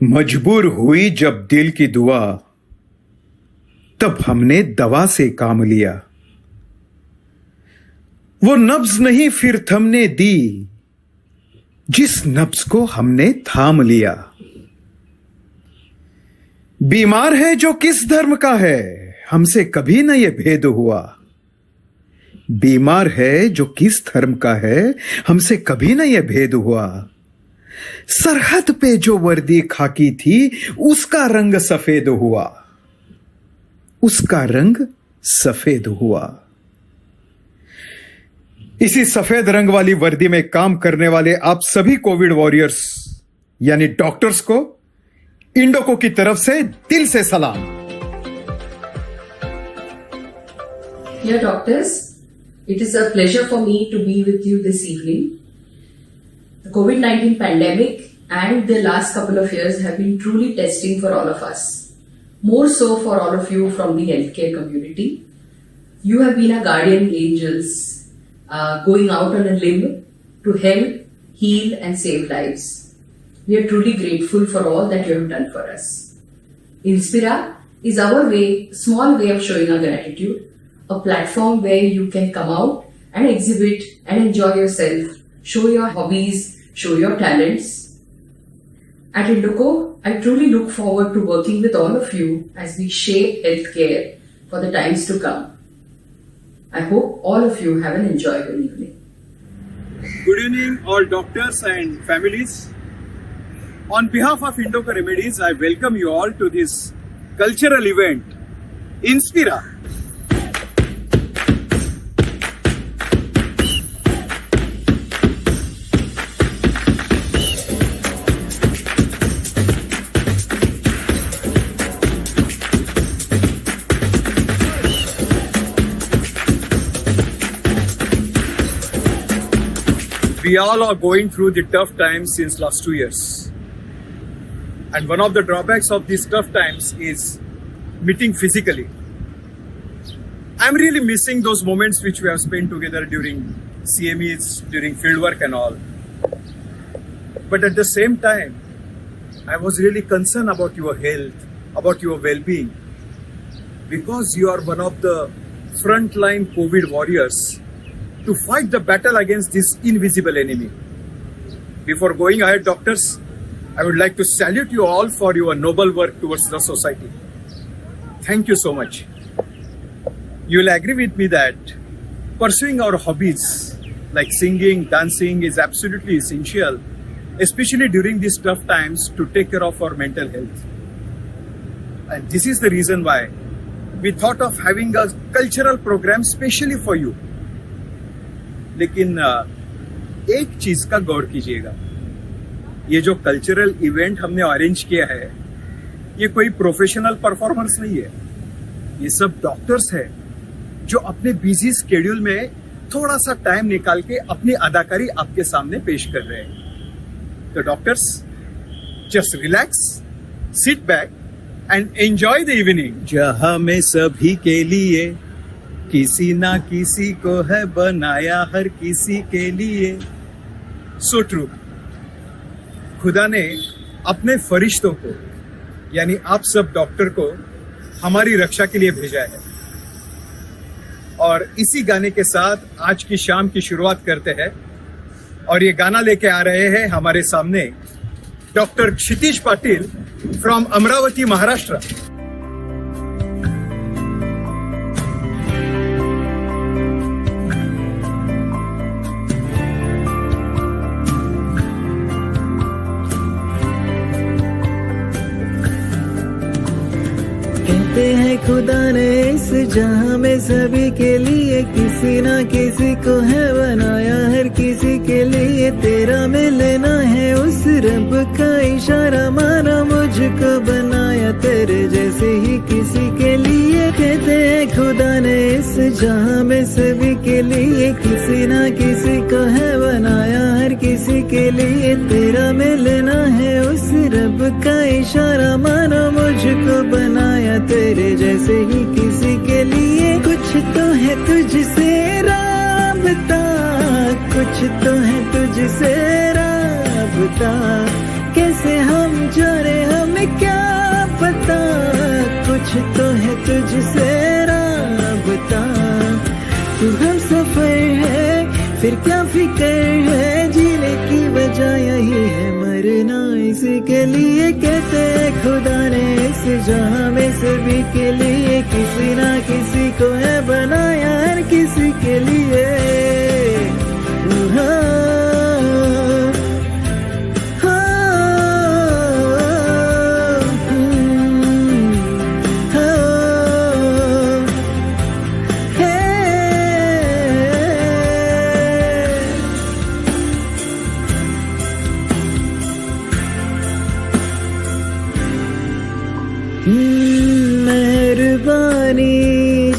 मजबूर हुई जब दिल की दुआ, तब हमने दवा से काम लिया। वो नब्ज नहीं फिर थमने दी, जिस नब्ज को हमने थाम लिया। बीमार है जो किस धर्म का है, हमसे कभी न ये भेद हुआ। बीमार है जो किस धर्म का है, हमसे कभी न ये भेद हुआ। सरहद पे जो वर्दी खाकी थी, उसका रंग सफेद हुआ। उसका रंग सफेद हुआ। इसी सफेद रंग वाली वर्दी में काम करने वाले आप सभी कोविड वॉरियर्स यानी डॉक्टर्स को इंडोको की तरफ से दिल से सलाम। Dear doctors, it is a pleasure for me to be with you this evening. The COVID-19 pandemic and the last couple of years have been truly testing for all of us. More so for all of you from the healthcare community. You have been our guardian angels, going out on a limb to help, heal and save lives. We are truly grateful for all that you have done for us. Inspira is our small way of showing our gratitude, a platform where you can come out and exhibit and enjoy yourself, show your hobbies, show your talents. At Indoco, I truly look forward to working with all of you as we shape healthcare for the times to come. I hope all of you have an enjoyable evening. Good evening, all doctors and families. On behalf of Indoco Remedies, I welcome you all to this cultural event, Inspira. We all are going through the tough times since last 2 years. And one of the drawbacks of these tough times is meeting physically. I'm really missing those moments which we have spent together during CMEs, during fieldwork and all. But at the same time, I was really concerned about your health, about your well-being. Because you are one of the frontline COVID warriors to fight the battle against this invisible enemy. Before going ahead, doctors, I would like to salute you all for your noble work towards the society. Thank you so much. You will agree with me that pursuing our hobbies like singing, dancing is absolutely essential, especially during these tough times to take care of our mental health. And this is the reason why we thought of having a cultural program specially for you. लेकिन एक चीज का गौर कीजिएगा, ये जो cultural event हमने arrange किया है, ये कोई प्रोफेशनल परफॉर्मेंस नहीं है। ये सब डॉक्टर्स हैं जो अपने बिजी स्केड्यूल में थोड़ा सा टाइम निकाल के अपनी अदाकारी आपके सामने पेश कर रहे हैं। तो doctors, just relax, sit back and enjoy the evening. जहां में सभी के लिए किसी ना किसी को है बनाया, हर किसी के लिए। So true. खुदा ने अपने फरिश्तों को यानी आप सब डॉक्टर को हमारी रक्षा के लिए भेजा है। और इसी गाने के साथ आज की शाम की शुरुआत करते हैं। और ये गाना लेके आ रहे हैं हमारे सामने Dr. Kshitish Patil from Amravati, Maharashtra. कहते हैं खुदा ने इस जहां में सभी के लिए किसी ना किसी को है बनाया, हर किसी के लिए तेरा मिलना है उस रब का इशारा, माना मुझको बनाया तेरे जैसे ही किसी के लिए। कहते हैं खुदा ने इस जहां में सभी के लिए किसी ना किसी को है बनाया, हर किसी के लिए तेरा मिलना है उस रब का इशारा, माना मुझको बनाया तेरे जैसे ही किसी के लिए। कुछ तो है तुझसे राबता, कुछ तो है तुझसे राबता, कैसे हम जाने हमें क्या पता, कुछ तो है तुझसे राबता। तू हम सफर है फिर क्या फिक्र है, जीने की वजह यही है मरना इसी के लिए। कहते हैं खुदा ने इस जहां में सभी के लिए किसी ना किसी को है बनाया, हर किसी के लिए। मेहरबानी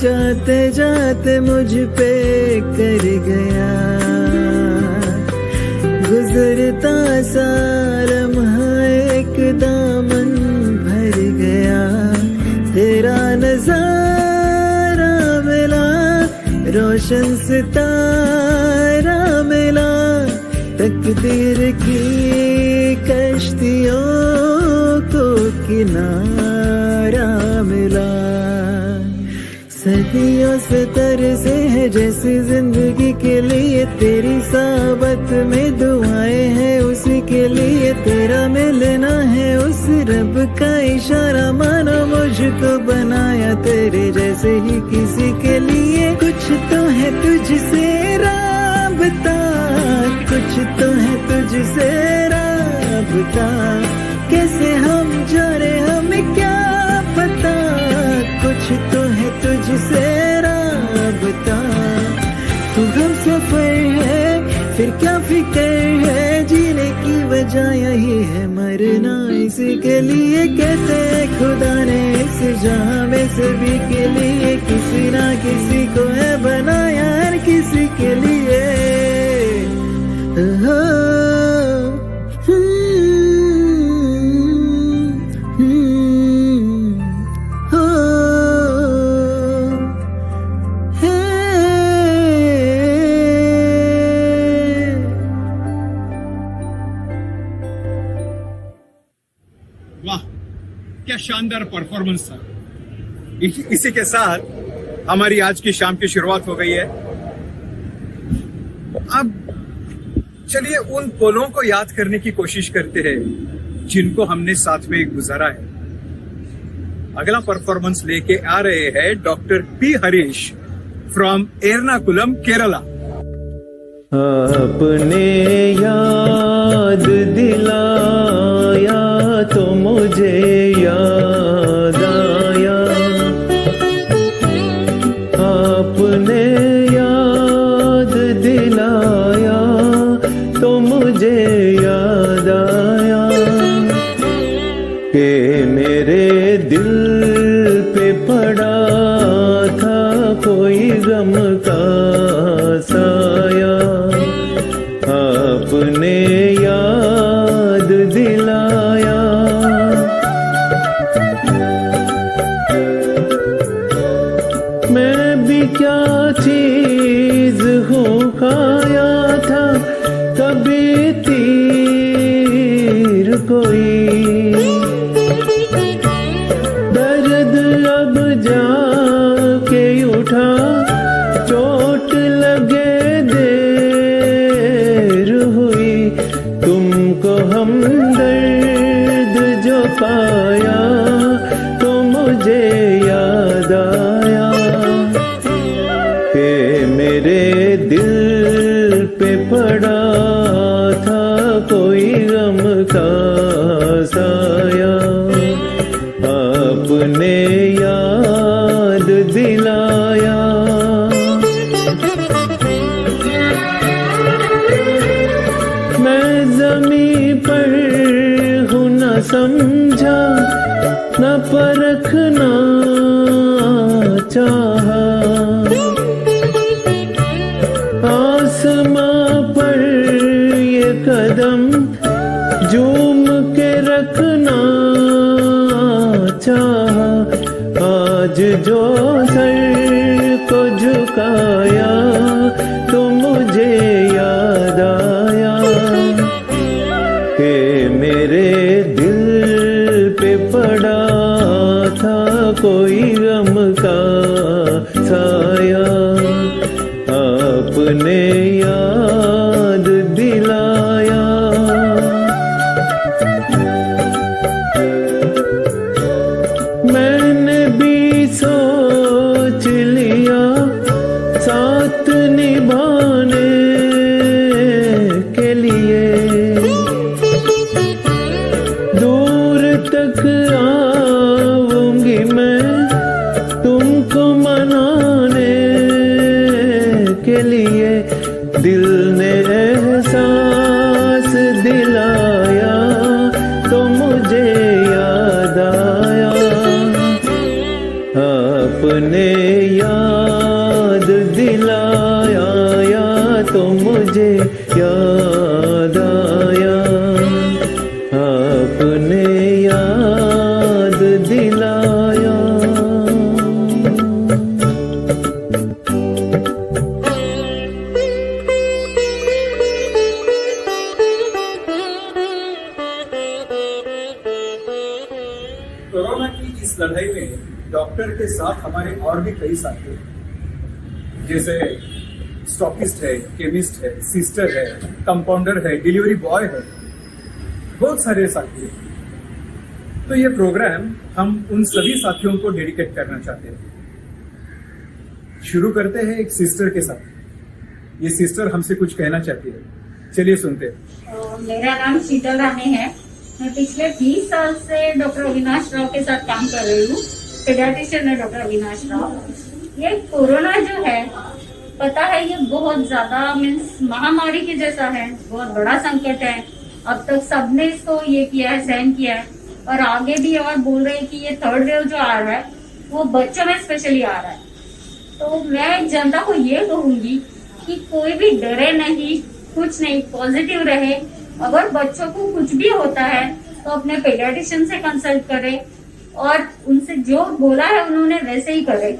जाते जाते मुझ पे कर गया, गुजरता सारम एक दामन भर गया, तेरा नजारा मिला रोशन सितारा मिला, तकदीर की कश्तियों को किनारा मिला। सदियों से तरसे है जैसे जिंदगी के लिए, तेरी साबत में दुआएं हैं उसी के लिए, तेरा मिलना है उस रब का इशारा, मानो मुझको बनाया तेरे जैसे ही किसी के लिए। कुछ तो है तुझसे राबता, कुछ तो है तुझसे राबता, कैसे हम जाने हमें क्या पता, कुछ तो है तुझसे राबता। तू हम सफर है फिर क्या फिक्र है, जीने की वजह यही है मरना इसी के लिए। कहते हैं खुदा ने इस जहां में सभी के लिए किसी ना किसी को है बनाया, हर किसी के लिए। वाह, क्या शानदार परफॉर्मेंस था। इसी के साथ हमारी आज की शाम की शुरुआत हो गई है। अब चलिए उन पलों को याद करने की कोशिश करते हैं जिनको हमने साथ में गुजारा है। अगला परफॉर्मेंस लेके आ रहे हैं doctor P Harish from Ernakulam, Kerala. आपने याद दिलाया तो मुझे याद आया, आपने याद दिलाया तो मुझे याद आया, कि मेरे दिल पे पड़ा था कोई गम का साया, आपने याद दिलाया। दिल पे पड़ा था कोई गम का साया, आपने याद दिलाया। मैं जमी पर हूँ न समझा, न परखना चाहा, आसमां पर ये कदम झूम के रखना चाहा। आज जो सर को झुकाया तो मुझे याद आया कि मेरे दिल पे पड़ा था कोई गम का साया, आपने याद दिलाया। मैंने भी सोच लिया साथ निभाने के लिए, दूर तक आऊंगी मैं तुमको मनाने के लिए। दिल ने एहसास दिलाया तो मुझे याद आया, आपने याद दिलाया या तो मुझे याद आया, आपने याद दिलाया। कोरोना की इस लड़ाई में डॉक्टर के साथ हमारे और भी कई साथी हैं, जैसे स्टॉकिस्ट है, केमिस्ट है, सिस्टर है, कंपाउंडर है, डिलीवरी बॉय है, बहुत सारे साथी हैं। तो ये प्रोग्राम हम उन सभी साथियों को डेडिकेट करना चाहते हैं। शुरू करते हैं एक सिस्टर के साथ। ये सिस्टर हमसे कुछ कहना चाहती है, चलिए सुनते हैं। मेरा नाम शीतल रानी है। मैं पिछले 20 साल से डॉक्टर अविनाश राव के साथ काम कर रही हूँ। पेडियाट्रिशियन है डॉक्टर अविनाश राव। ये कोरोना जो है, पता है ये बहुत ज्यादा मीन्स महामारी के जैसा है, बहुत बड़ा संकट है। अब तक सबने इसको ये किया है, सहन किया है, और आगे भी और बोल रहे हैं कि ये थर्ड वेव जो आ रहा है वो बच्चों में स्पेशली आ रहा है। तो मैं जनता को ये कहूंगी कि कोई भी डरे नहीं, कुछ नहीं, पॉजिटिव रहे। अगर बच्चों को कुछ भी होता है तो अपने पेडियाट्रिशियन से कंसल्ट करें और उनसे जो बोला है उन्होंने वैसे ही करें।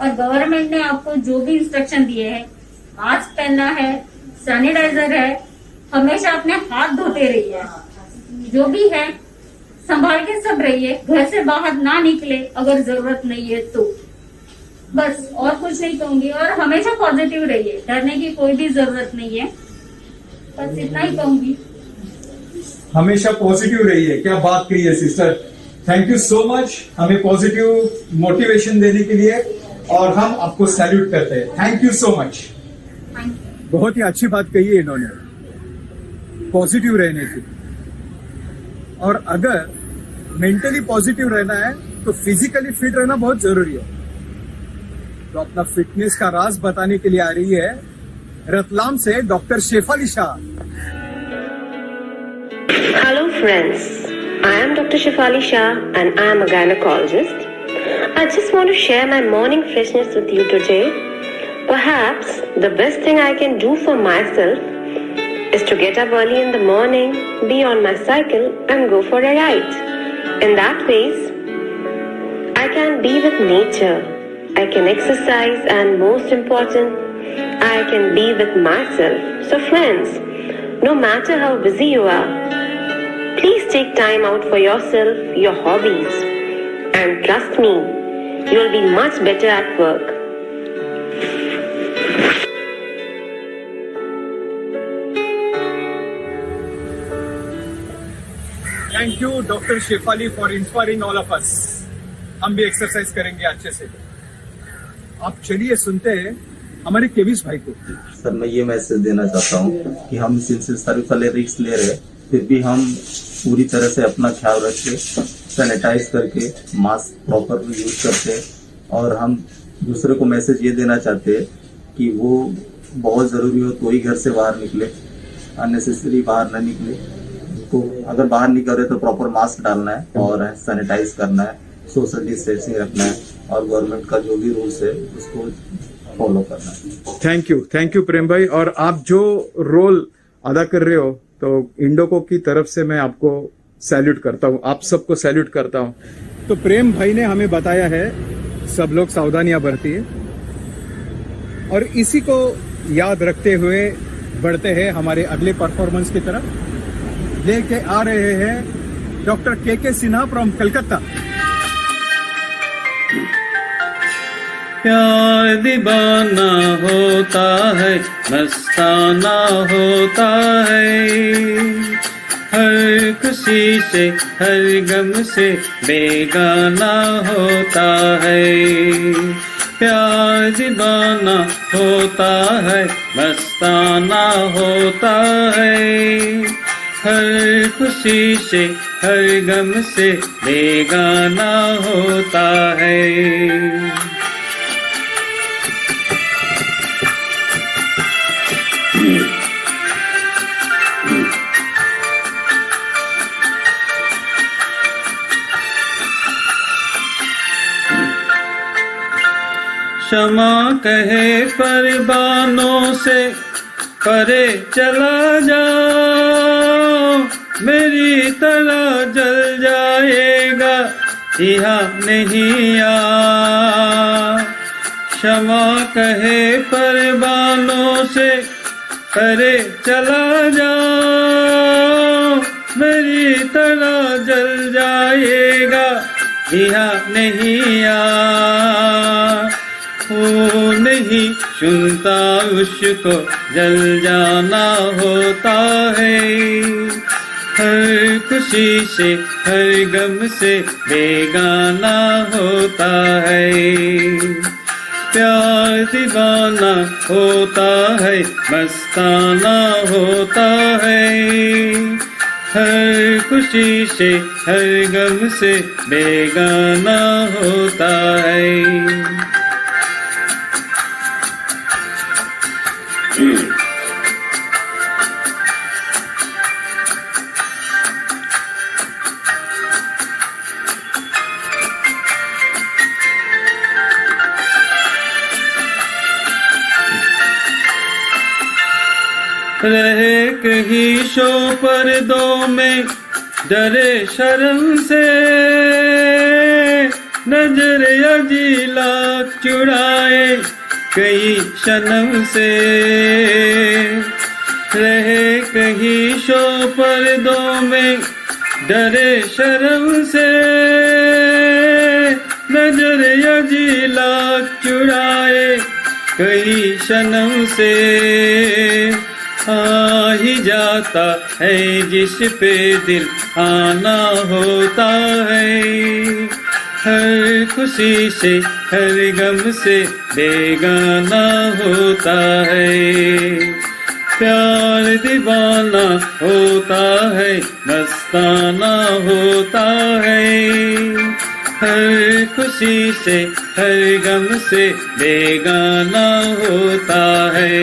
और गवर्नमेंट ने आपको जो भी इंस्ट्रक्शन दिए हैं, मास्क पहनना है, सैनिटाइजर है, हमेशा अपने हाथ धोते रहिए, जो भी है संभाल के सब रहिए, घर से बाहर ना निकले अगर जरूरत नहीं है तो। बस और कुछ नहीं कहूंगी। और हमेशा पॉजिटिव रहिए, डरने की कोई भी जरूरत नहीं है, बस इतना ही कहूंगी। हमेशा पॉजिटिव रहिए। क्या बात कही है sister, thank you so much हमें पॉजिटिव मोटिवेशन देने के लिए, और हम आपको सैल्यूट करते हैं। Thank you so much. बहुत ही अच्छी बात कही है इन्होंने, पॉजिटिव रहने की। और अगर मेंटली पॉजिटिव रहना है तो फिजिकली फिट रहना बहुत जरूरी है। तो अपना फिटनेस का राज बताने के लिए आ रही है रतलाम से doctor Shefali Shah. Hello friends, I am Dr. Shefali Shah and I am a gynecologist. I just want to share my morning freshness with you today. Perhaps the best thing I can do for myself is to get up early in the morning, be on my cycle and go for a ride. In that ways, I can be with nature, I can exercise, and most important, I can be with myself. So friends, no matter how busy you are, please take time out for yourself, your hobbies, and trust me, you will be much better at work. Thank you doctor Shefali for inspiring all of us. हम भी exercise करेंगे अच्छे से। आप चलिए सुनते हैं हमारे केविस भाई को। सर मैं ये मैसेज देना चाहता हूँ कि हम इस इंसिडेंट वाले रिस्क ले रहे, फिर भी हम पूरी तरह से अपना ख्याल रखे, सैनिटाइज करके मास्क प्रॉपर यूज करते, और हम दूसरे को मैसेज ये देना चाहते हैं कि वो बहुत ज़रूरी हो तो ही घर से बाहर निकले, अननेसेसरी बाहर ना निकले। तो अगर बाहर निकल रहे तो प्रॉपर मास्क डालना है और सैनिटाइज करना है, सोशल डिस्टेंसिंग रखना है, और गवर्नमेंट का जो भी रूल्स है उसको फॉलो करना है। थैंक यू प्रेम भाई। और आप जो रोल अदा कर रहे हो तो इंडोको की तरफ से मैं आपको सैल्यूट करता हूँ, आप सबको सैल्यूट करता हूँ। तो प्रेम भाई ने हमें बताया है सब लोग सावधानियां बरतिए, और इसी को याद रखते हुए बढ़ते हैं हमारे अगले परफॉर्मेंस की तरफ। लेके आ रहे हैं डॉक्टर के सिन्हा फ्रॉम कलकत्ता। प्यार दीवाना होता है, मस्ताना होता है, हर खुशी से हर गम से बेगाना होता है। प्यार दीवाना होता है, मस्ताना होता है, हर खुशी से हर गम से बेगाना होता है। क्षमा कहे परवानों से परे चला जाओ, मेरी तरह जल जाएगा यहाँ नहीं आ। क्षमा कहे परवानों से परे चला जाओ, मेरी तरह जल जाएगा यहाँ नहीं आ। वो नहीं सुनता उसको जल जाना होता है, हर खुशी से हर गम से बेगाना होता है। प्यार दीवाना होता है, मस्ताना होता है, हर खुशी से हर गम से बेगाना होता है। रहे कहीं शो पर्दों में डरे शर्म से, नजर अजीला चुराए कई शनम से। रहे कहीं शो पर्दों में डरे शर्म से, नजर अजीला चुराए कई शनम से। आ ही जाता है जिस पे दिल आना होता है, हर खुशी से हर गम से बेगाना होता है। प्यार दीवाना होता है, मस्ताना होता है, हर खुशी से हर गम से बेगाना होता है।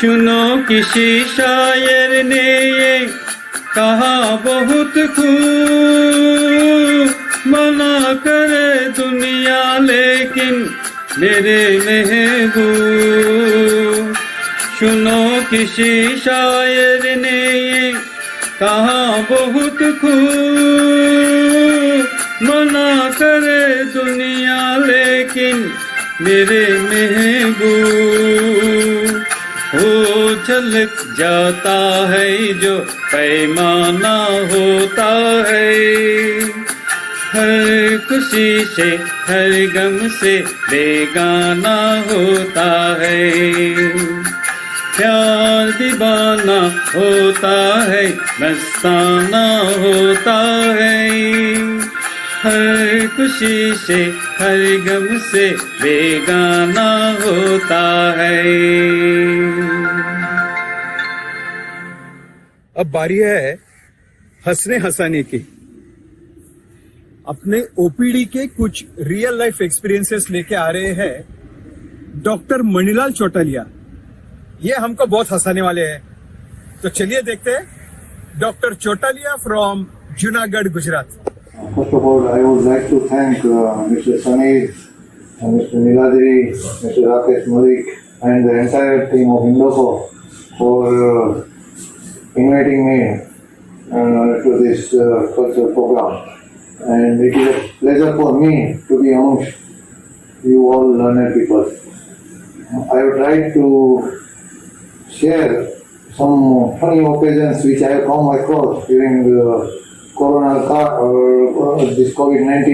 सुनो किसी शायर ने ये कहा बहुत खूब, मना करे दुनिया लेकिन मेरे महबूब। सुनो किसी शायर ने ये कहा बहुत खूब, मना करे दुनिया लेकिन मेरे महबूब। हो झलक जाता है जो पैमाना होता है, हर खुशी से हर गम से बेगाना होता है। प्यार दीवाना होता है, मस्ताना होता है। हर खुशी से हर गम से बेगाना होता है। अब बारी है हंसने हंसाने की। अपने ओपीडी के कुछ रियल लाइफ एक्सपीरियंसेस लेके आ रहे हैं डॉक्टर मणिलाल चौटालिया। ये हमको बहुत हंसाने वाले हैं, तो चलिए देखते हैं doctor Chautalia from Junagadh, Gujarat. First of all, I would like to thank Mr. Samir, Mr. Niladri, Mr. Rakesh Malik, and the entire team of Indoco for inviting me to this cultural program. And it is a pleasure for me to be amongst you all learned people. I would like to share some funny occasions which I have come across during this COVID-19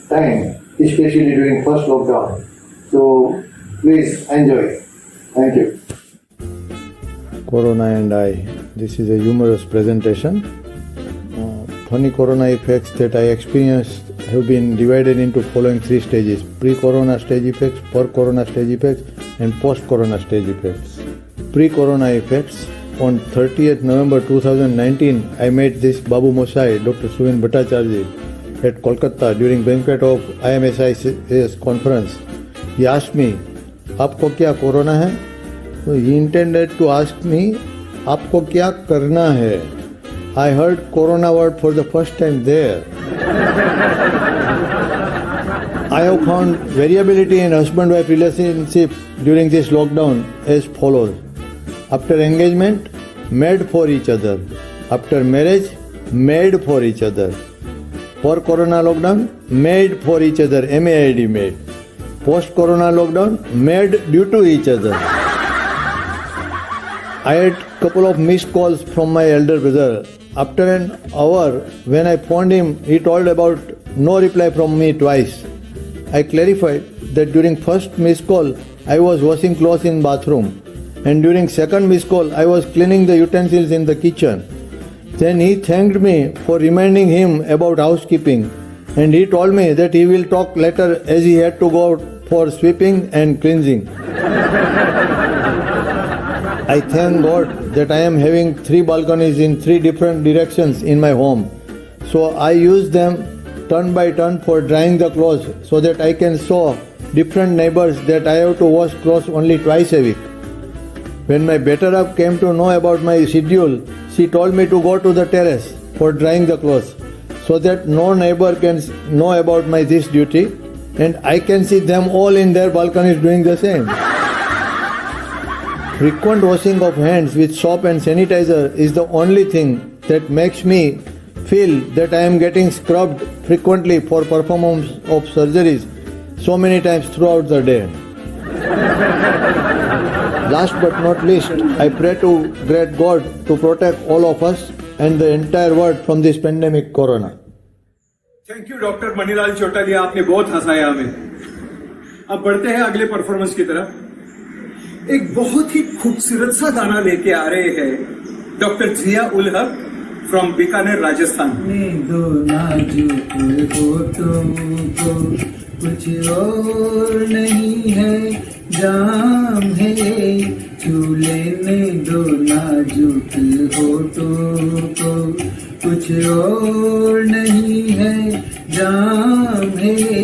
time, especially during first lockdown. So please enjoy. Thank you. Corona and I. This is a humorous presentation. Funny corona effects that I experienced have been divided into following three stages: pre-corona stage effects, per-corona stage effects, and post-corona stage effects. Pre-corona effects. On 30th November 2019, I met this Babu Mosai, Dr. Suvin Bhattacharya, at Kolkata during banquet of IMSI's conference. He asked me, "आपको क्या corona है?" So he intended to ask me, "आपको क्या करना है?" I heard corona word for the first time there. I have found variability in husband-wife relationship during this lockdown as follows. After engagement, made for each other. After marriage, made for each other. For corona lockdown, made for each other, MAID made. Post corona lockdown, made due to each other. I had couple of missed calls from my elder brother. After an hour, when I phoned him, he told about no reply from me twice. I clarified that during first missed call, I was washing clothes in bathroom. And during second missed call, I was cleaning the utensils in the kitchen. Then he thanked me for reminding him about housekeeping, and he told me that he will talk later as he had to go out for sweeping and cleansing. I thank God that I am having 3 balconies in 3 different directions in my home. So I use them turn by turn for drying the clothes so that I can show different neighbors that I have to wash clothes only twice a week. When my better half came to know about my schedule, she told me to go to the terrace for drying the clothes so that no neighbor can know about my this duty, and I can see them all in their balconies doing the same. Frequent washing of hands with soap and sanitizer is the only thing that makes me feel that I am getting scrubbed frequently for performance of surgeries so many times throughout the day. Last but not least, I pray to great God to protect all of us and the entire world from this pandemic corona. Thank you doctor Manilal Chautalia, आपने बहुत हंसाया हमें। अब बढ़ते हैं अगले performance की तरफ। एक बहुत ही खूबसूरत सा गाना लेके आ रहे हैं doctor Jiya ul Haq from Bikaner, Rajasthan. दो नाजुक होठों को कुछ और नहीं है, जाम है ये छू लेने दो नाजुक होठों को, कुछ और नहीं है, जाम है ये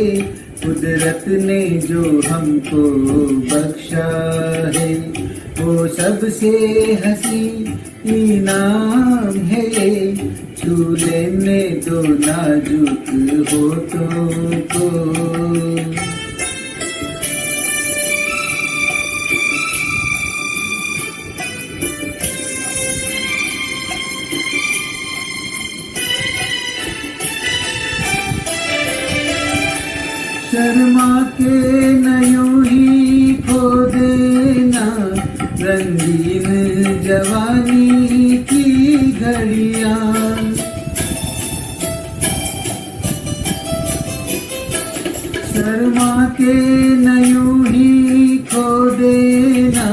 कुदरत ने जो हमको बख्शा है, वो सबसे हंसी इनाम है, छू लेने दो नाजुक होठों को। शर्मा के नयों ही खो देना रंगीन जवानी की घड़ियां, शर्मा के नयों ही खो देना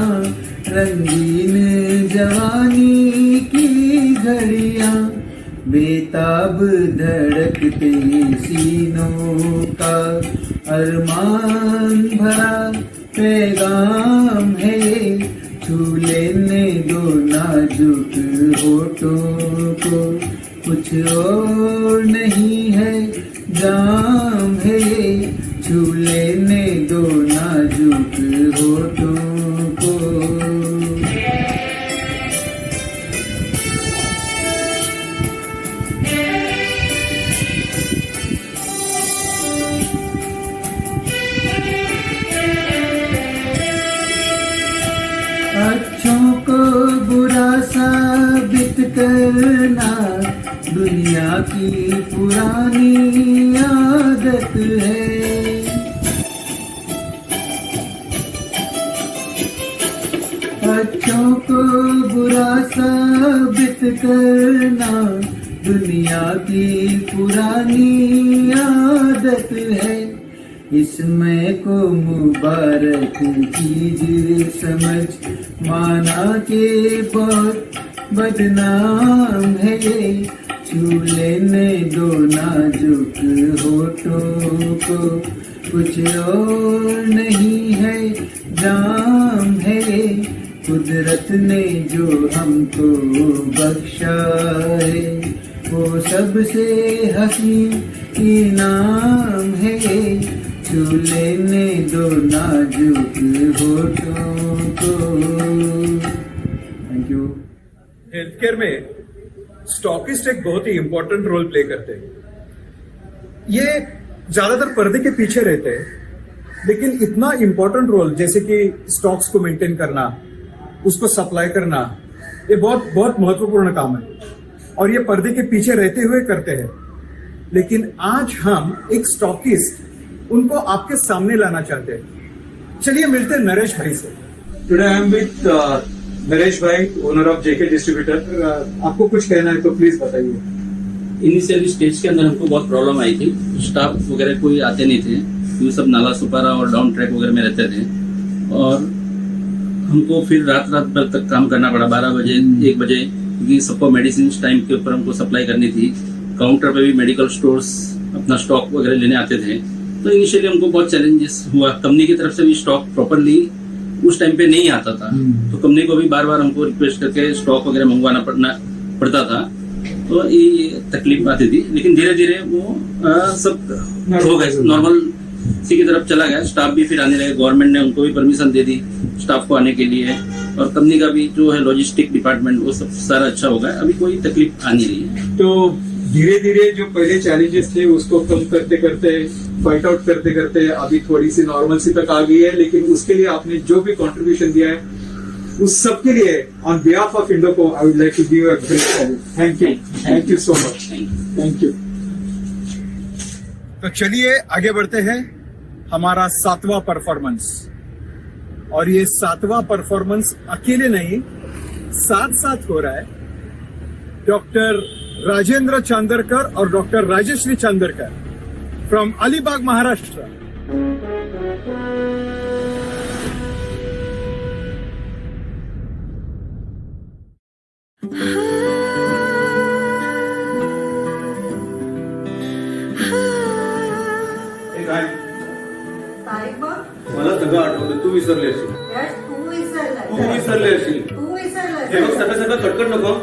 रंगीन जवानी की घड़ियां बेताब धड़कते सीनों का अरमान भरा पैगाम है ये, छू लेने दो नाजुक होठों को, कुछ और नहीं है जाम है ये, छू लेने दो नाजुक होठों को। अच्छों को बुरा साबित करना दुनिया की पुरानी आदत है। अच्छों को बुरा साबित करना दुनिया की पुरानी आदत है। इसमें को मुबारक चीज समझ माना के बहुत बदनाम है ये, छू लेने दो नाजुक होठों को, कुछ और नहीं है जाम है ये, कुदरत ने जो हमको बख्शा है वो सबसे हसीन इनाम है ये, छू लेने दो नाजुक होठों को। Thank you. हेल्थ केयर में स्टॉकिस्ट एक बहुत ही इंपॉर्टेंट रोल प्ले करते हैं। ये ज्यादातर पर्दे के पीछे रहते हैं, लेकिन इतना इंपॉर्टेंट रोल जैसे कि स्टॉक्स को मेंटेन करना, उसको सप्लाई करना, ये बहुत बहुत महत्वपूर्ण काम है और ये पर्दे के पीछे रहते हुए करते हैं। लेकिन आज हम एक स्टॉकिस्ट उनको आपके सामने लाना चाहते हैं। चलिए मिलते हैं नरेश भाई से। Today I am with Naresh भाई, ओनर ऑफ जेके डिस्ट्रीब्यूटर। आपको कुछ कहना है तो प्लीज बताइए। इनिशियली स्टेज के अंदर हमको बहुत प्रॉब्लम आई थी, स्टाफ वगैरह कोई आते नहीं थे, ये सब नाला सुपारा और डाउन ट्रैक वगैरह में रहते थे और हमको फिर रात भर तक काम करना पड़ा, 12 बजे 1 बजे, क्योंकि सबको मेडिसिन टाइम के ऊपर हमको सप्लाई करनी थी। काउंटर पे भी मेडिकल स्टोर्स अपना स्टॉक वगैरह लेने आते थे, तो इनिशियली हमको बहुत चैलेंजेस हुआ। कंपनी की तरफ से भी स्टॉक प्रॉपरली उस टाइम पे नहीं आता था, तो कंपनी को भी बार बार हमको रिक्वेस्ट करके स्टॉक वगैरह मंगवाना पड़ता था, तो ये तकलीफ आती थी। लेकिन धीरे धीरे वो सब हो गए, नॉर्मल सी की तरफ चला गया। स्टाफ भी फिर आने लगे, गवर्नमेंट ने उनको भी परमिशन दे दी स्टाफ को आने के लिए, और कंपनी का भी जो है लॉजिस्टिक डिपार्टमेंट वो सब सारा अच्छा हो गया, अभी कोई तकलीफ आ नहीं रही है। तो धीरे धीरे जो पहले चैलेंजेस थे उसको कम करते करते, फाइट आउट करते करते अभी थोड़ी सी नॉर्मल सी तक आ गई है। लेकिन उसके लिए आपने जो भी कंट्रीब्यूशन दिया है उस सब के लिए on behalf of Indoco I would like to give a great salute. Thank you so much. Thank you. तो चलिए आगे बढ़ते हैं। हमारा 7वां परफॉर्मेंस, और ये 7वां परफॉर्मेंस अकेले नहीं, साथ साथ हो रहा है डॉक्टर राजेंद्र चांदरकर और डॉक्टर राजश्री चांदरकर फ्रॉम अलीबाग, महाराष्ट्र। मला सगळं आठवतं, तू विसरले असेल. तू विसरले असेल. हे बघ, सगळं सगळं कटकट नको.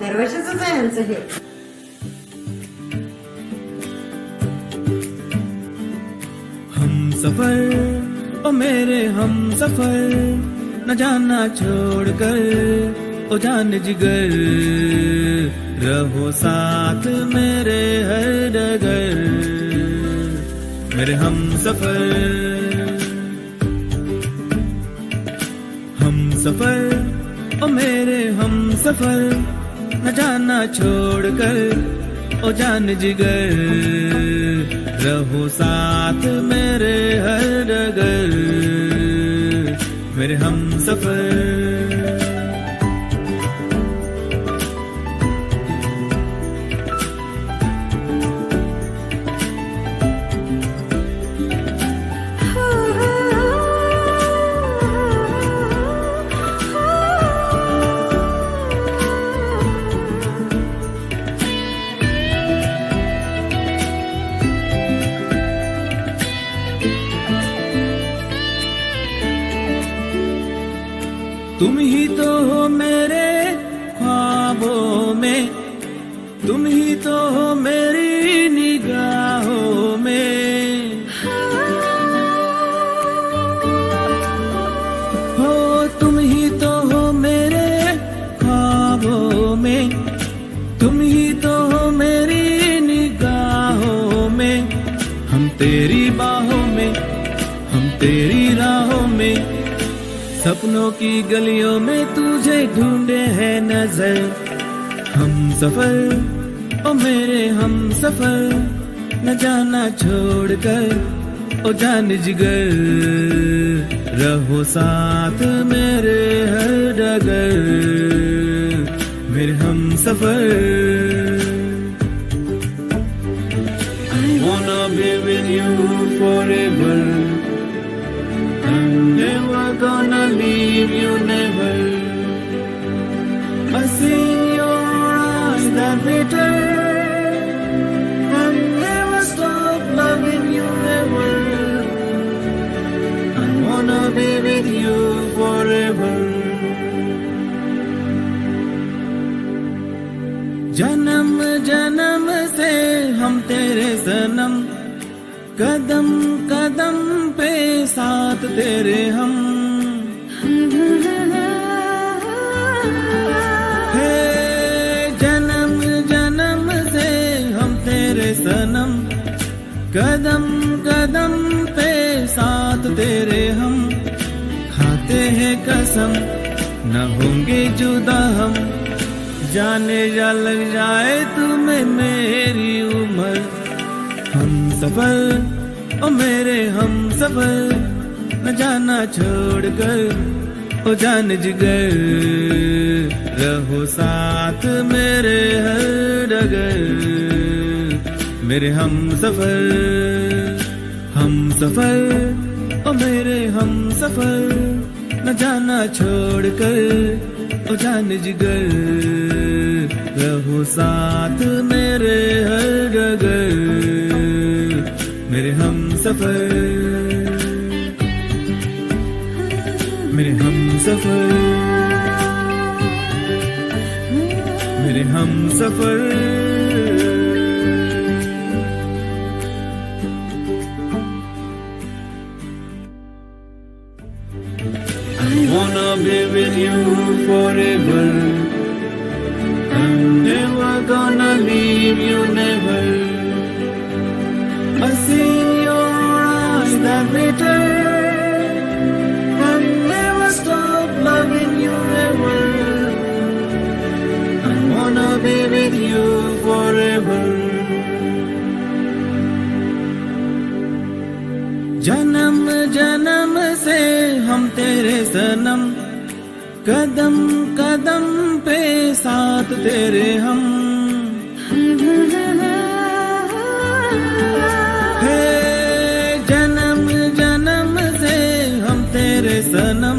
दरवर्षीच आहे आमचं हे. हम सफर ओ मेरे हम सफर, न जाना छोड़कर ओ जान जिगर, रहो साथ मेरे हर डगर, मेरे हम सफर ओ मेरे हम सफर, न जाना छोड़कर ओ जान जिगर, रहो साथ मेरे हर डगर, मेरे हम सफर। में, तुम ही तो हो मेरी निगाहों में। हम तेरी बाहों में, हम तेरी राहों में, सपनों की गलियों में तुझे ढूंढे है नजर। हम सफर ओ मेरे हम सफर, न जाना छोड़कर ओ जान जिगर। रहो साथ मेरे हर डगर, मेरे हम सफर। I wanna be with you forever, I'm never gonna leave you, never. I see in your eyes that return, I'll never stop loving you ever. I wanna be with you forever. जन्म जन्म से हम तेरे सनम, कदम कदम पे साथ तेरे हम। हे जन्म जन्म से हम तेरे सनम, कदम कदम पे साथ तेरे हम। खाते हैं कसम न होंगे जुदा हम, जाने जा लग जाए तुम्हें मेरी उम्र। हम सफर ओ मेरे हम सफर, न जाना छोड़कर ओ जान जिगर। रहो साथ मेरे हर डगर, मेरे हम सफर। हम सफर ओ मेरे हम सफर, न जाना छोड़कर ओ जान जिगर। रहो साथ मेरे हर डगर, मेरे हम सफर। मेरे हम सफर, मेरे हम सफर। I wanna be with you forever, I'm never gonna leave you, never. I see in your eyes that return, I'll never stop loving you ever. I wanna be with you forever. जन्म जन्म से हम तेरे सनम, कदम कदम पे साथ तेरे हम। हे जन्म जन्म से हम तेरे सनम,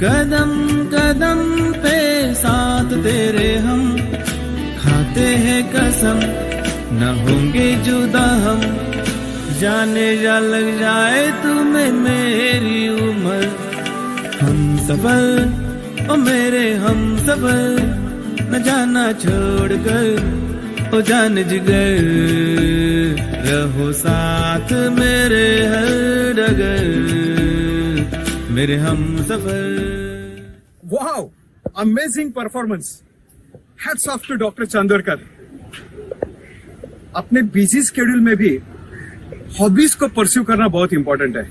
कदम कदम पे साथ तेरे हम। खाते हैं कसम न होंगे जुदा हम, जाने जा लग जाए तुम्हें मेरी उम्र। हम सफर ओ मेरे हम सफर, न जाना छोड़कर ओ जान जिगर। रहो साथ मेरे हर डगर, मेरे हम सफर। Wow! Amazing performance. Hats off to Dr. Chandorkar. अपने बिजी स्केड्यूल में भी हॉबीज को परस्यू करना बहुत इंपॉर्टेंट है।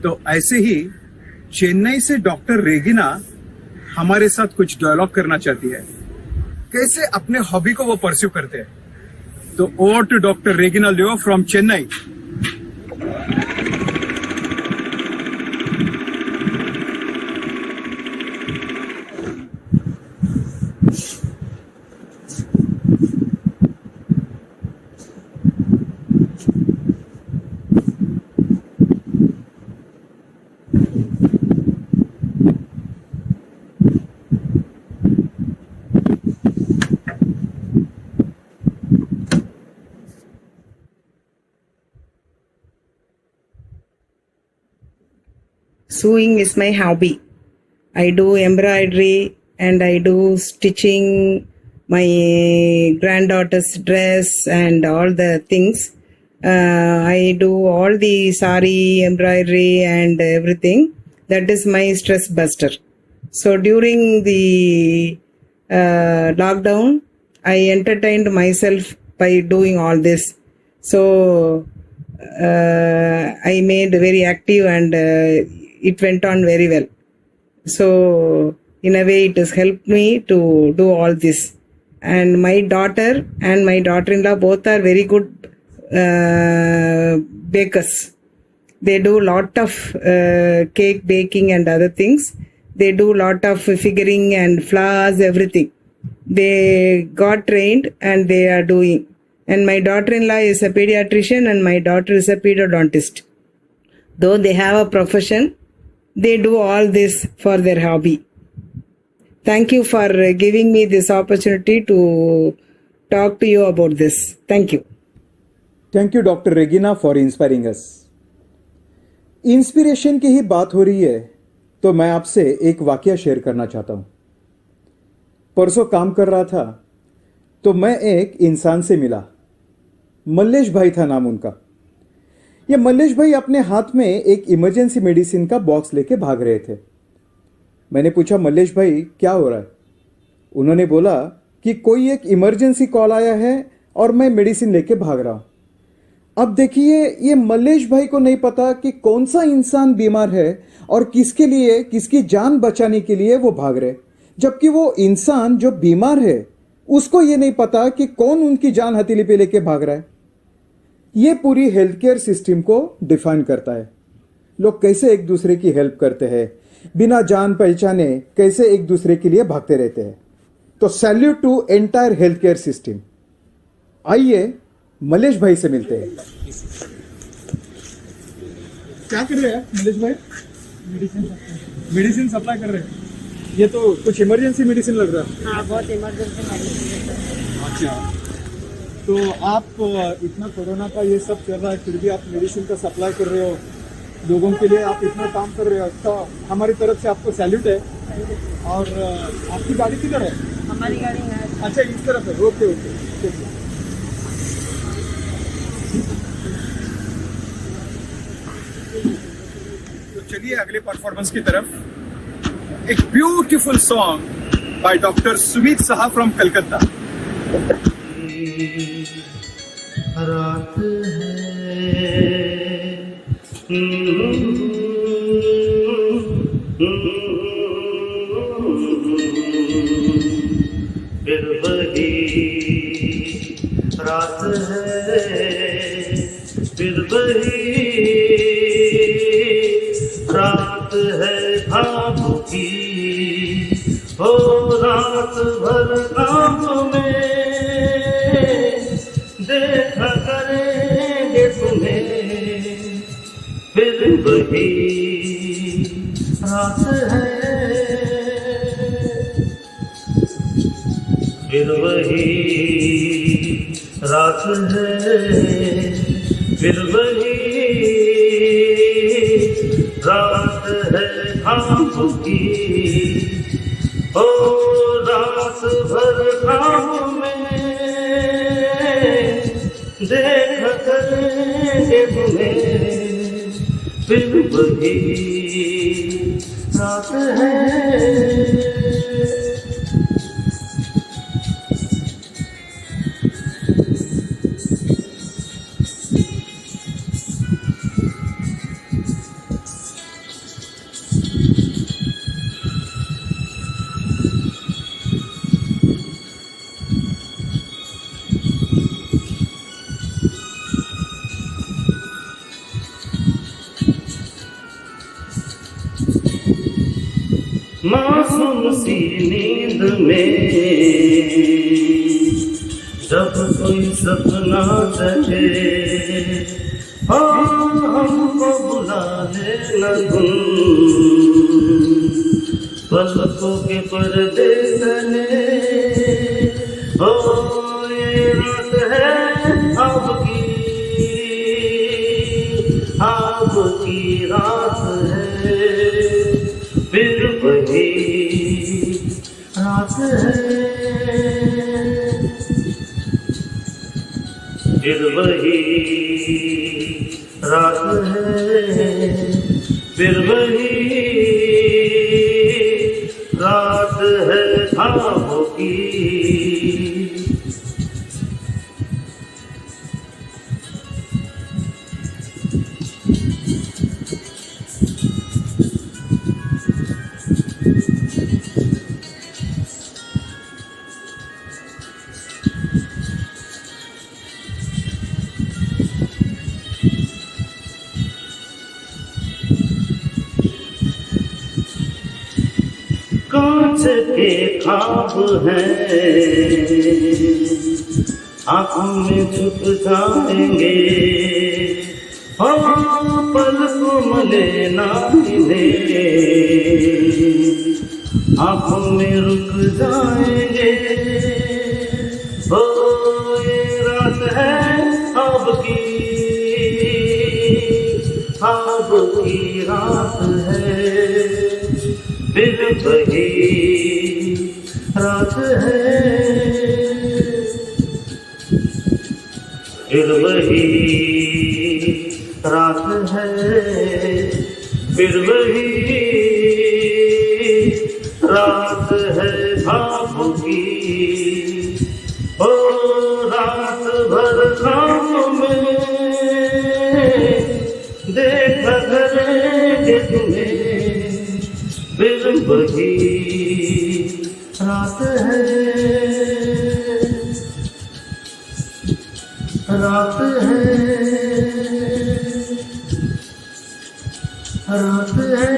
तो ऐसे ही चेन्नई से डॉक्टर रेगिना हमारे साथ कुछ डायलॉग करना चाहती है, कैसे अपने हॉबी को वो परस्यू करते हैं। तो over to doctor Regina Leo from Chennai. Sewing is my hobby. I do embroidery and I do stitching my granddaughter's dress and all the things. I do all the sari embroidery and everything. That is my stress buster. So during the lockdown, I entertained myself by doing all this. So I made very active and it went on very well. So in a way it has helped me to do all this. And my daughter and my daughter-in-law both are very good bakers. They do lot of cake baking and other things. They do lot of figuring and flowers, everything. They got trained and they are doing. And my daughter-in-law is a pediatrician and my daughter is a pedodontist. Though they have a profession, they do all this for their hobby. Thank you for giving me this opportunity to talk to you about this. Thank you. Thank you doctor Regina for inspiring us. Inspiration की ही बात हो रही है तो मैं आपसे एक वाकया शेयर करना चाहता हूं। परसों काम कर रहा था तो मैं एक इंसान से मिला। मल्लेश भाई था नाम उनका। ये मल्लेश भाई अपने हाथ में एक इमरजेंसी मेडिसिन का बॉक्स लेके भाग रहे थे। मैंने पूछा, मल्लेश भाई क्या हो रहा है? उन्होंने बोला कि कोई एक इमरजेंसी कॉल आया है और मैं मेडिसिन लेके भाग रहा हूं। अब देखिए, ये मल्लेश भाई को नहीं पता कि कौन सा इंसान बीमार है और किसके लिए, किसकी जान बचाने के लिए वो भाग रहे, जबकि वो इंसान जो बीमार है उसको ये नहीं पता कि कौन उनकी जान हथेली पे लेके भाग रहा है। ये पूरी हेल्थ केयर सिस्टम को डिफाइन करता है। लोग कैसे एक दूसरे की हेल्प करते हैं, बिना जान पहचाने कैसे एक दूसरे के लिए भागते रहते हैं। तो salute to entire health care system. आइए मल्लेश भाई से मिलते हैं। क्या कर रहे हैं मल्लेश भाई? मेडिसिन सप्लाई कर रहे हैं। ये तो कुछ इमरजेंसी मेडिसिन लग रहा है। हाँ, बहुत इमरजेंसी मेडिसिन। अच्छा, तो आप इतना कोरोना का ये सब चल रहा है फिर भी आप मेडिसिन का सप्लाई कर रहे हो, लोगों के लिए आप इतना काम कर रहे हो, तो हमारी तरफ से आपको सैल्यूट है। और आपकी गाड़ी किधर है? हमारी गाड़ी है। अच्छा, इस तरफ है। Okay okay. तो चलिए अगले परफॉर्मेंस की तरफ। एक beautiful song by doctor Sumit Saha from Calcutta. रात फिर वही रात है, फिर वही रात है ख्वाबों की, हो रात भर ख्वाबों में देखा करेंगे तुम्हें, फिर वही रात है, फिर वही रात है, फिर वही रात है ख्वाबों की, ओ रात भर ख्वाबों में देखा करेंगे तुम्हें, फिर वही रात है। मासूम सी नींद में जब कोई सपना चले, हाँ हमको बुला लेना तुम, पलकों के पर्दे तले, हो ये रात है आपकी, आपकी रात है, फिर वही रात है, फिर वही रात है, फिर वही रात है ख्वाबों की, ख्वाब है आंखों में छुप जाएंगे, पलकों मले ना मिले, आंखों में रुक जाएंगे। ओ ये रात है आपकी, आपकी रात है, फिर वही रात है, फिर वही रात है, फिर वही रात है ख्वाबों की। ओ रात भर ख्वाबों में देखा करेंगे तुम्हें, फिर वही रात है, रात है, रात है।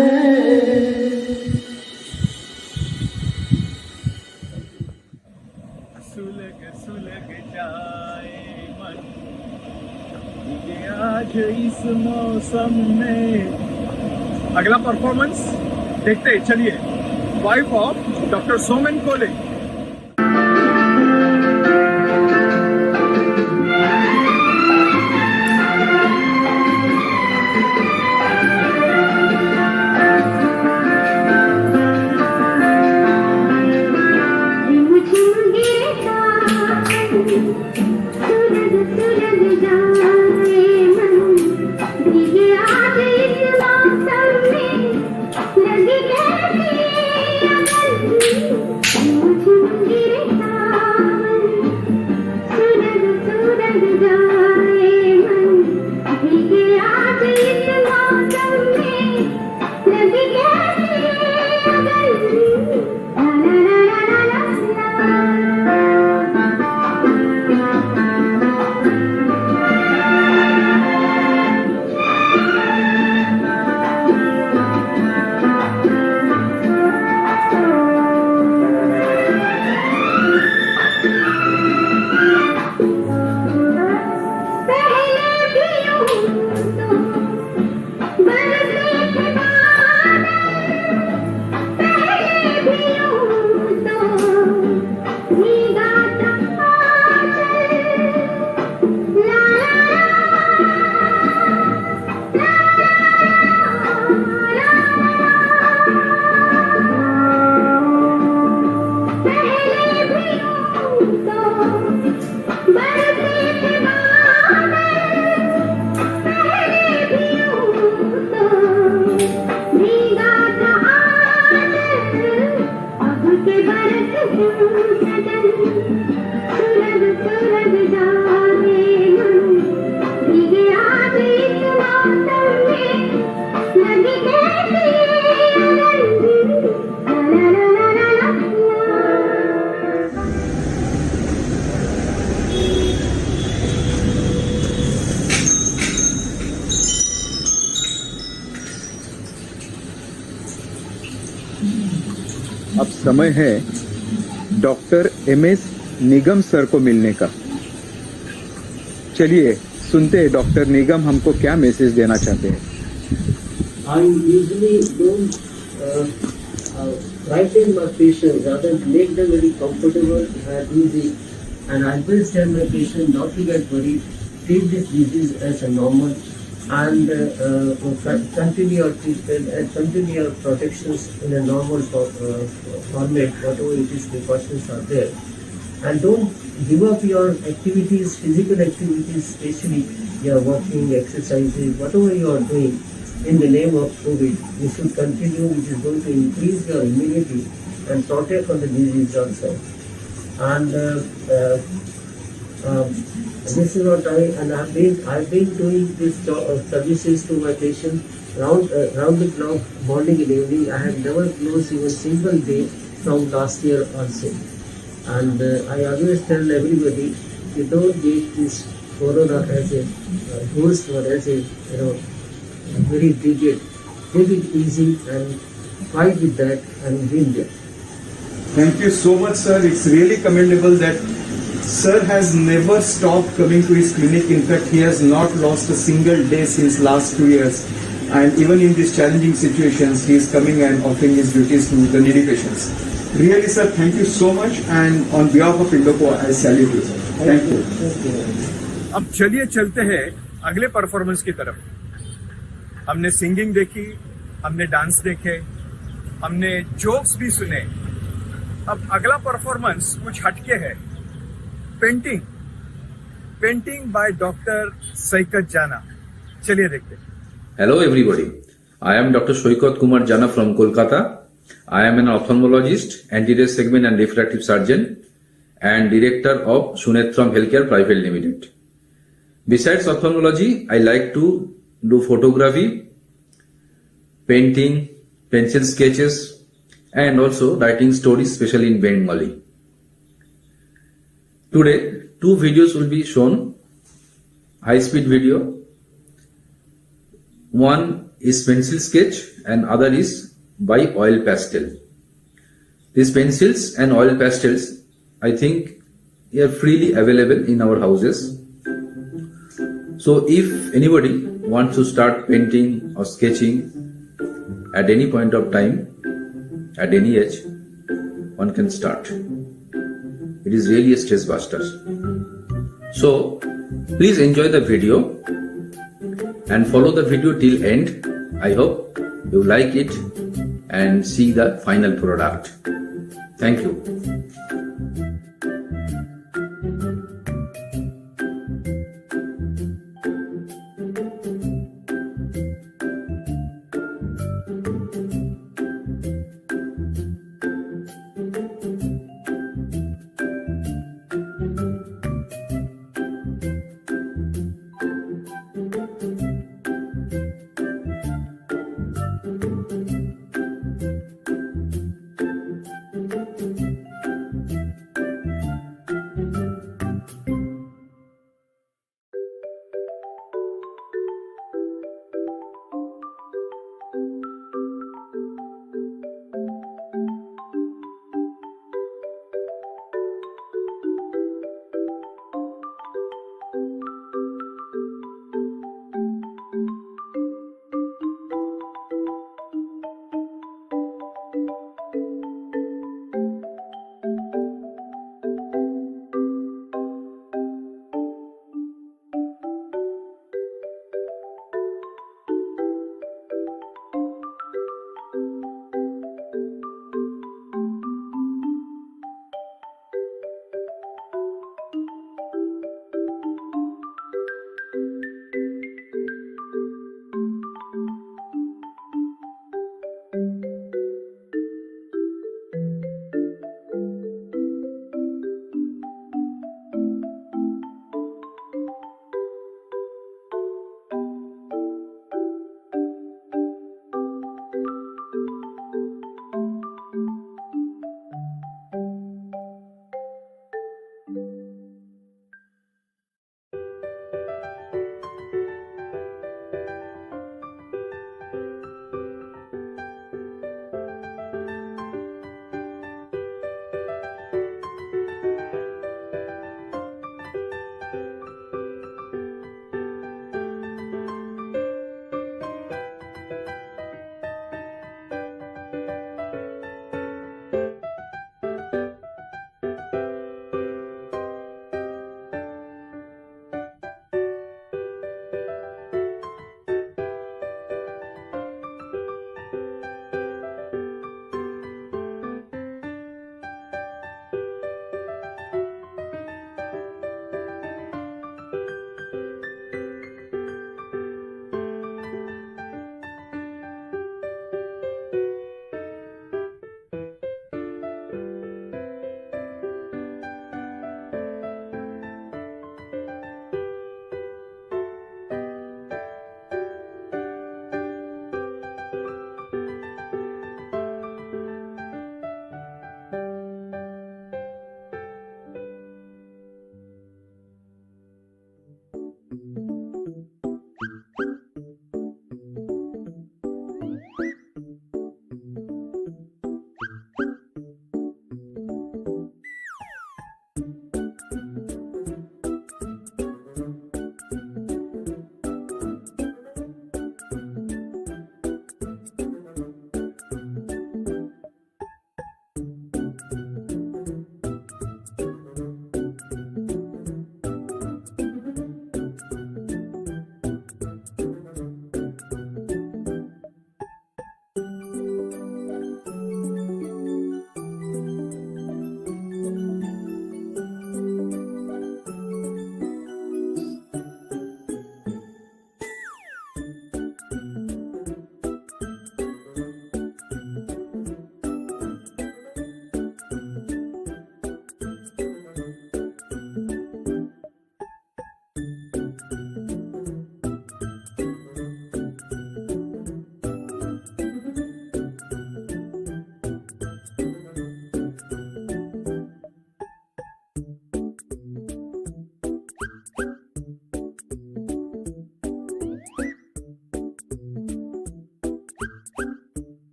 सुलग सुलग जाए मन ये आज इस मौसम में। अगला परफॉर्मेंस देखते हैं, चलिए। वाइफ ऑफ डॉक्टर सोमेन कोले। अब समय है डॉक्टर MS निगम सर को मिलने का। चलिए सुनते हैं डॉक्टर निगम हमको क्या मैसेज देना चाहते हैं। I usually don't frighten my patients, rather make them very comfortable and easy. And I always tell my patient not to get worried, treat this disease as a normal, and continue your treatment and continue your protections in a normal format, whatever it is, precautions are there. And don't give up your activities, physical activities, especially your walking, exercises, whatever you are doing in the name of COVID. You should continue, which is going to increase your immunity and protect from the disease also. And this is what I've been doing this services to my patients round the clock, morning and evening. I have never closed even single day from last year also. And I always tell everybody, you don't take this corona as a ghost or as a very rigid. Take it easy and fight with that and win that. Thank you so much, sir. It's really commendable that sir has never stopped coming to his clinic. In fact, he has not lost a single day since last 2 years. And even in these challenging situations, he is coming and offering his duties to the needy patients. Really, sir, thank you so much. And on behalf of Indoco, I salute you, sir. Thank you. अब चलिए चलते हैं अगले performance की तरफ। हमने singing देखी, हमने डांस देखे, हमने जोक्स भी सुने। अब अगला परफॉर्मेंस कुछ हटके है, पेंटिंग। पेंटिंग बाय डॉक्टर सैकत जाना। चलिए देखते हैं। Hello everybody, I am Dr. Shoikat Kumar Jana from Kolkata. I am an ophthalmologist, anterior segment and refractive surgeon and director of Sunetram Healthcare Private Limited. Besides ophthalmology, I like to do photography, painting, pencil sketches and also writing stories, especially in Bengali. Today, 2 videos will be shown, high-speed video. One is pencil sketch and other is by oil pastel. These pencils and oil pastels, I think, are freely available in our houses. So if anybody wants to start painting or sketching at any point of time, at any age, one can start. It is really a stress buster. So please enjoy the video and follow the video till end. I hope you like it and see the final product. Thank you.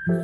ये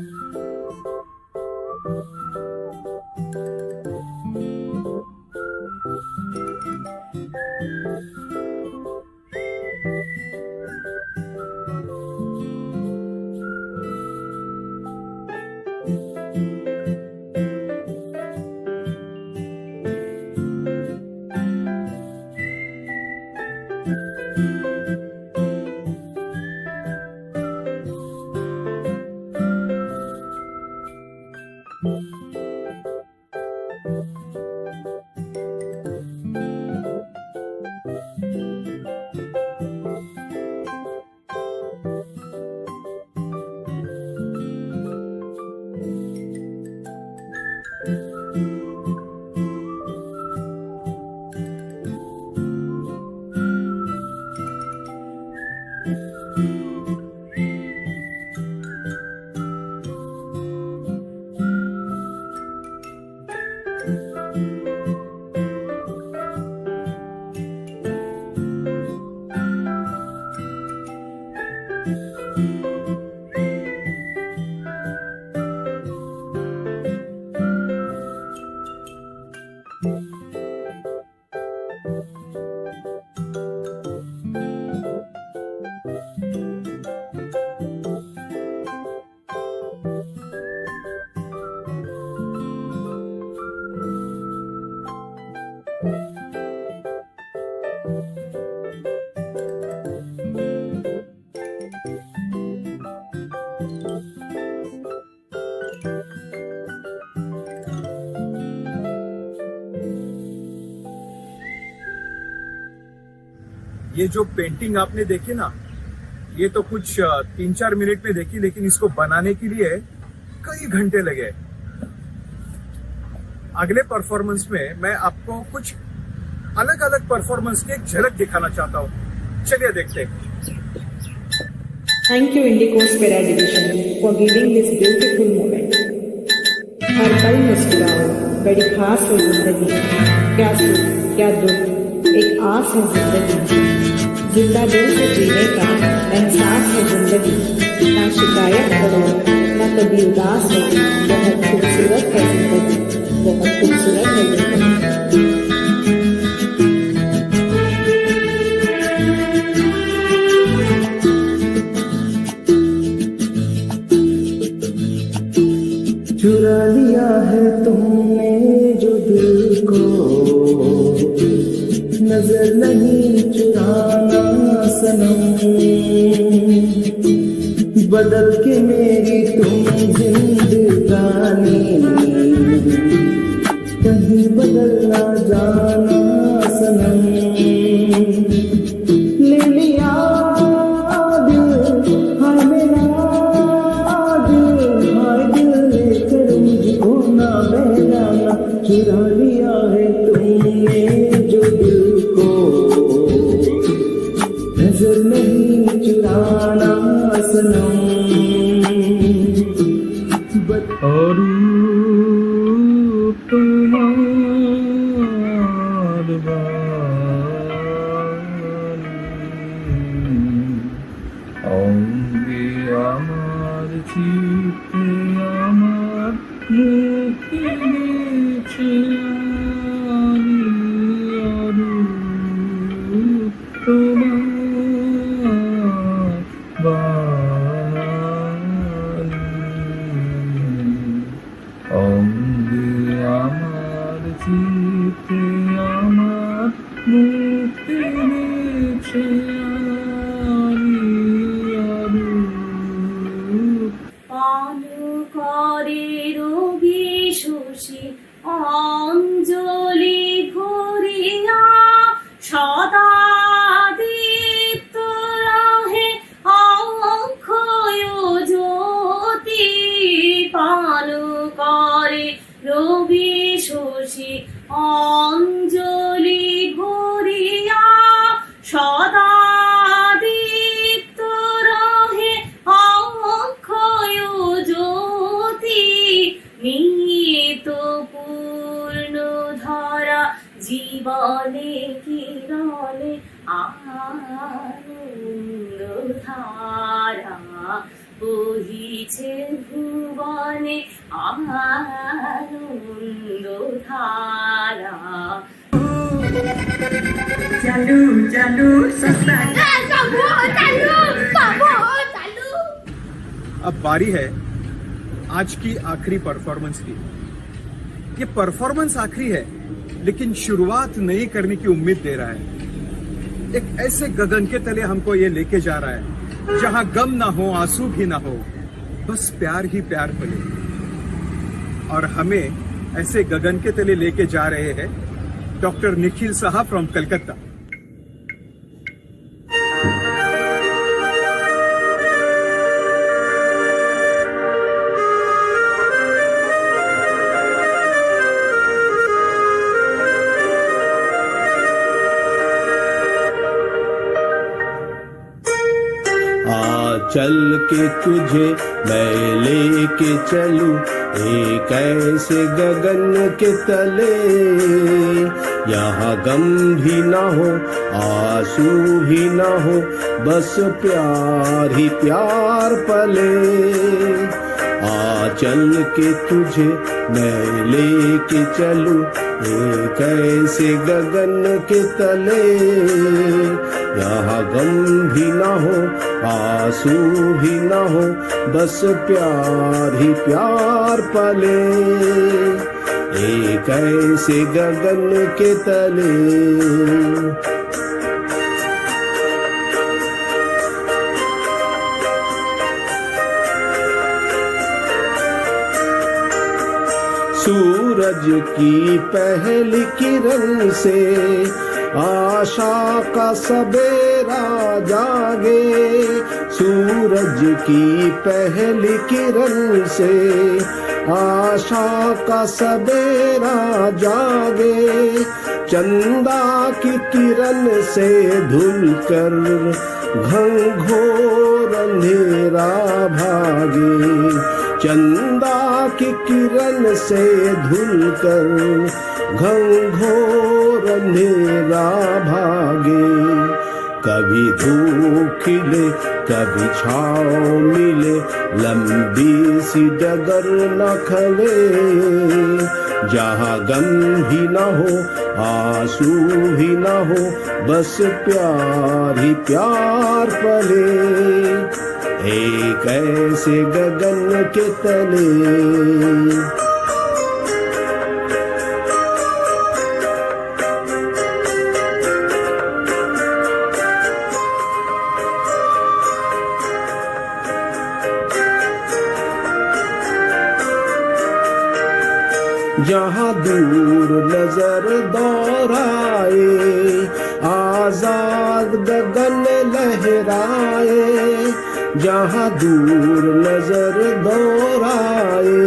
जो painting आपने देखी ना, ये तो कुछ 3-4 minute में देखी, लेकिन इसको बनाने के लिए कई घंटे लगे। अगले परफॉर्मेंस में मैं आपको कुछ अलग अलग परफॉर्मेंस की एक झलक दिखाना चाहता हूँ। चलिए देखते हैं। Thank you Indico Spera Division for giving this beautiful moment. हर पल मुस्कुराओ, बड़ी खास है जिंदगी, क्या सुख क्या दुख, एक आस है जिंदगी, जिंदा दिल से जीने का एहसास है जिंदगी, ना शिकायत करो ना कभी उदास हो, बहुत खूबसूरत है जिंदगी, बहुत खूबसूरत है जिंदगी। चुरा लिया है तुमने जो दिल को, नजर नहीं चुराना सनम, बदल के मेरी तुम जिंदगानी, कहीं बदल ना जाना सनम। ले लिया दिल हाय मेरा दिल, हाय दिल लेकर मुझको ना बहलाना, चुरा लिया है तुमने जो दिल को, नजर नहीं चुराना सनम। और অঙ্গে আমার চিত্তে আমার মুক্তি দিয়েছে তোমার বাণী। অঙ্গে আমার চিত্তে আমার মুক্তি দিয়েছে করে রবি শশী অঞ্জলি ভরিয়া, সদা দীপ্ত রহে অক্ষয় জ্যোতি, পান করে রবি শশী অঞ্জলি ভরিয়া, সদা দীপ্ত রহে অক্ষয় জ্যোতি, নিত পূর্ণ ধরা জীবনে কিরণে আনন্দ ধারা, বহিছে ভুবনে আনন্দ ধারা। চালু চালু সস্তা अब बारी है आज की आखिरी परफॉर्मेंस की। ये परफॉर्मेंस आखिरी है लेकिन शुरुआत नई करने की उम्मीद दे रहा है। एक ऐसे गगन के तले हमको ये लेके जा रहा है जहां गम ना हो, आंसू भी ना हो, बस प्यार ही प्यार पले। और हमें ऐसे गगन के तले लेके जा रहे हैं डॉक्टर निखिल साहब फ्रॉम कलकत्ता। चल के तुझे मैं लेके चलूं एक ऐसे गगन के तले, यहाँ गम भी ना हो, आंसू भी ना हो, बस प्यार ही प्यार पले। चल के तुझे मैं लेके चलूं एक ऐसे गगन के तले, यहाँ गम भी ना हो, आंसू भी ना हो, बस प्यार ही प्यार पले। एक ऐसे गगन के तले। सूरज की पहली किरण से आशा का सवेरा जागे, सूरज की पहली किरण से आशा का सवेरा जागे, चंदा की किरण से धुलकर घनघोर अंधेरा भागे, चंदा की किरण से धुलकर घनघोर अंधेरा भागे। कभी धूप खिले कभी छाँव मिले, लंबी सी डगर न खले, जहाँ गम भी न हो, आंसू भी न हो, बस प्यार ही प्यार पले। एक ऐसे गगन के तले। जहाँ दूर नजर दोहराए, आजाद गगन लहराए, जहाँ दूर नजर दोहराए,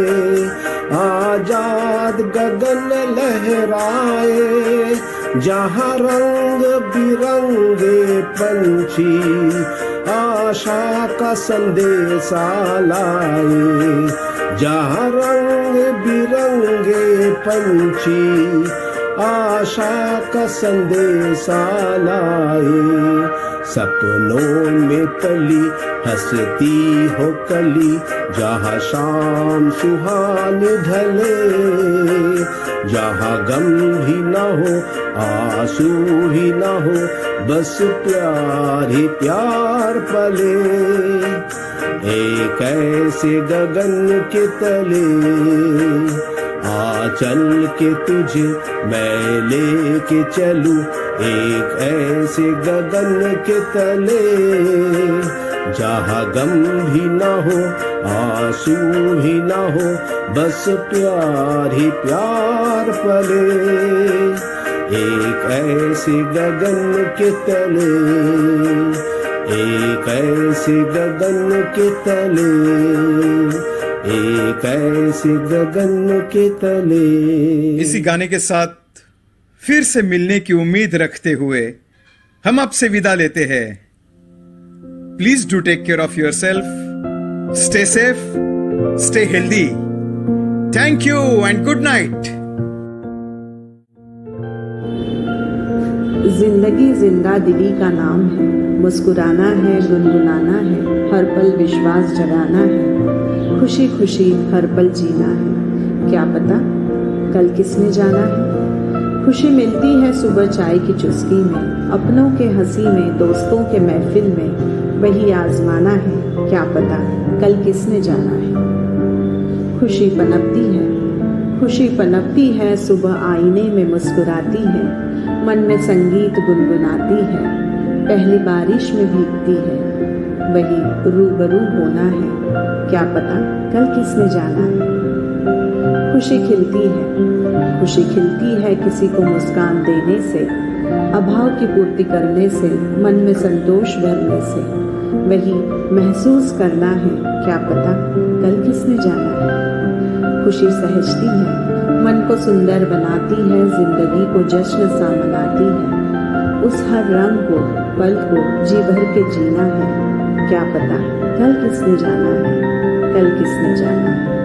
आजाद गगन लहराए, जहाँ रंग बिरंगे पंछी आशा का संदेशा लाए, जहाँ रंग बिरंगे पंछी आशा का संदेशा लाए। सपनों में पली हंसती हो कली, जहाँ शाम सुहानी ढले, जहाँ गम भी न हो, आंसू भी न हो, बस प्यार ही प्यार पले। एक ऐसे गगन के तले। चल के तुझे मैं लेके चलूं एक ऐसे गगन के तले, जहाँ गम भी ना हो, आंसू भी ना हो, बस प्यार ही प्यार पले। एक ऐसे गगन के तले, एक ऐसे गगन के तले, एक ऐसे गगन के तले। इसी गाने के साथ फिर से मिलने की उम्मीद रखते हुए हम आपसे विदा लेते हैं। Please do take care of yourself, stay safe, stay healthy. Thank you and good night. जिंदगी जिंदा दिली का नाम है, मुस्कुराना है, गुनगुनाना है, हर पल विश्वास जगाना है, खुशी खुशी हर पल जीना है। क्या पता कल किसने जाना है। खुशी मिलती है सुबह चाय की चुस्की में, अपनों के हंसी में, दोस्तों के महफिल में, वही आजमाना है। क्या पता कल किसने जाना है। खुशी पनपती है सुबह आईने में मुस्कुराती है, मन में संगीत गुनगुनाती है, पहली बारिश में भीगती है, वही रूबरू होना है। क्या पता कल किसने जाना है। खुशी खिलती है किसी को मुस्कान देने से, अभाव की पूर्ति करने से, मन में संतोष भरने से, वही महसूस करना है। क्या पता कल किसने जाना है। खुशी सहजती है, मन को सुंदर बनाती है, जिंदगी को जश्न सा मनाती है, उस हर रंग को पल को जी भर के जीना है। क्या पता कल किसने जाना है, कल किसने जाना है।